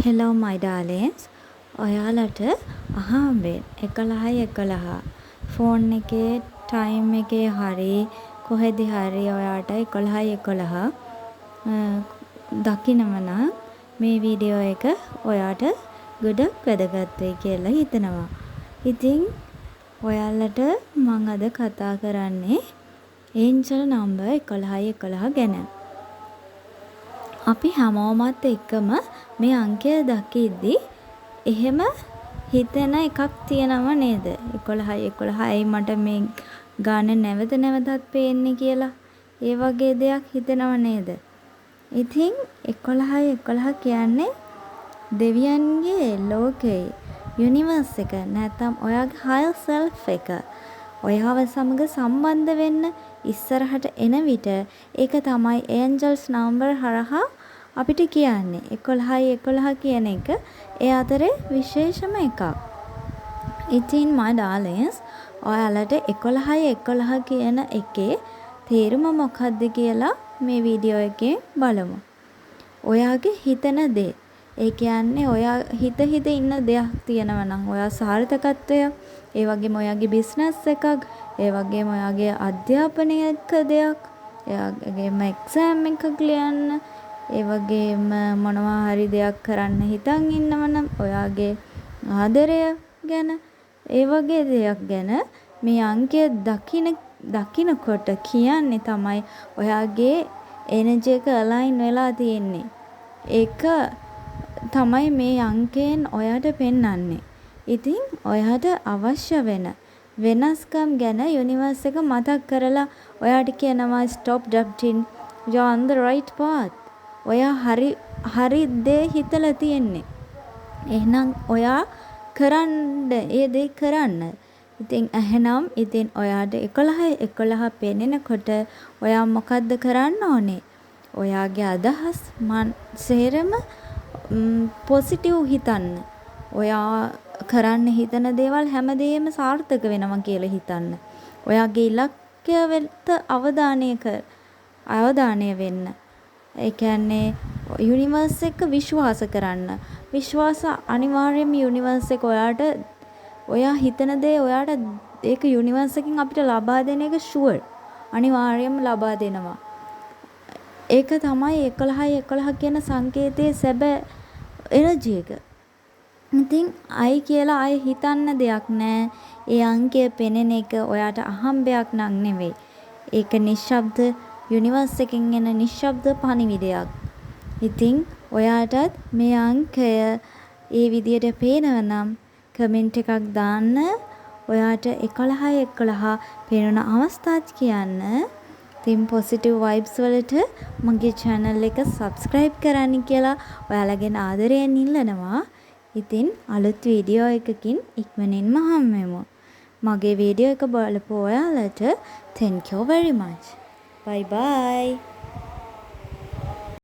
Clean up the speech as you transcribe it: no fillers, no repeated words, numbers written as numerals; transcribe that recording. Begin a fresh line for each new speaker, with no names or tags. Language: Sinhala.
Hello my darlings. ඔයාලට අහම්බෙන් 11 ෆෝන් එකේ ටයිම් එකේ හරි කොහෙද හරි ඔයාට 11 දකිනව නම් මේ වීඩියෝ එක ඔයාට ගොඩක් වැදගත් වෙයි කියලා හිතනවා. ඉතින් ඔයාලට මම අද කතා කරන්නේ ඒන්ජල් නම්බර් 11 ගැන. අපි හැමෝමත් එක්කම මේ අංකය දකිද්දි එහෙම හිතෙන එකක් තියෙනව නේද? 11 ඇයි මට මේ ගාන නැවත නැවතත් පේන්නේ කියලා. ඒ වගේ දෙයක් හිතෙනව නේද? ඉතින් 11 කියන්නේ දෙවියන්ගේ ලෝකේ යුනිවර්ස් එක නැත්නම් ඔයාගේ higher self එක. ඔයාව සමග සම්බන්ධ වෙන්න ඉස්සරහට එන විට ඒක තමයි angels number හරහා අපිට කියන්නේ 11 කියන එක ඒ අතරේ විශේෂම එකක්. ඉතින් my darlings ඔයාලට 11 කියන එකේ තේරුම මොකක්ද කියලා මේ වීඩියෝ එකේ බලමු. ඔයාගේ හිතන දේ. ඒ කියන්නේ ඔයා හිත ඉන්න දෙයක් තියෙනවා නම් ඔයා සාර්ථකත්වය, ඒ වගේම ඔයාගේ බිස්නස් එකක්, ඒ වගේම ඔයාගේ අධ්‍යාපනයක දෙයක්, එයාගේම එක්සෑම් එකක් ලියන්න, ඒ වගේම මොනවා හරි දෙයක් කරන්න හිතන් ඉන්නවනම් ඔයාගේ ආදරය ගැන, ඒ වගේ දෙයක් ගැන මේ අංකය දකිනකොට කියන්නේ තමයි ඔයාගේ එනර්ජි එක අලයින් වෙලා තියෙන්නේ. ඒක තමයි මේ අංකයෙන් ඔයාට පෙන්වන්නේ. ඉතින් ඔයාට අවශ්‍ය වෙන වෙනස්කම් ගැන යුනිවර්ස් එක මතක් කරලා ඔයාට කියනවා stop doubting, you are on the right path. ඔයා හරි දේ හිතලා තියෙන්නේ. එහෙනම් ඔයා කරන්න ඒ දේ කරන්න. ඉතින් ඔයාට 11 පෙනෙනකොට ඔයා මොකද්ද කරන්න ඕනේ? ඔයාගේ අදහස් සේරම පොසිටිව් හිතන්න. ඔයා කරන්න හිතන දේවල් හැමදේම සාර්ථක වෙනවා කියලා හිතන්න. ඔයාගේ ඉලක්කය වෙත අවධානය වෙන්න. ඒ කියන්නේ යුනිවර්ස් එක විශ්වාස කරන්න. විශ්වාස අනිවාර්යයෙන්ම යුනිවර්ස් එක ඔයා හිතන දේ ඔයාට ඒක යුනිවර්ස් එකෙන් අපිට ලබා දෙන එක ෂුවර්. අනිවාර්යයෙන්ම ලබා දෙනවා. ඒක තමයි 11 කියන සංකේතයේ සැබෑ එනර්ජි එක. ඉතින් අය කියලා අය හිතන්න දෙයක් නෑ. ඒ අංකය පෙනෙන එක ඔයාට අහම්බයක් නං නෙවෙයි. ඒක නිශ්ශබ්ද යුනිවර්ස් එකෙන් එන නිශ්ශබ්ද පණිවිඩයක්. ඉතින් ඔයාටත් මේ අංකය ඒ විදියට පේනවා නම් කමෙන්ට් එකක් දාන්න. ඔයාට 11 පේන අවස්ථාත් කියන්න. ඉතින් පොසිටිව් වයිබ්ස් වලට මගේ channel එක subscribe කරන්න කියලා ඔයාලගෙන් ආදරයෙන් ඉල්ලනවා. ඉතින් අලුත් වීඩියෝ එකකින් ඉක්මනින්ම හම්බෙමු. මගේ වීඩියෝ එක බලපු ඔයාලට thank you very much. Bye bye.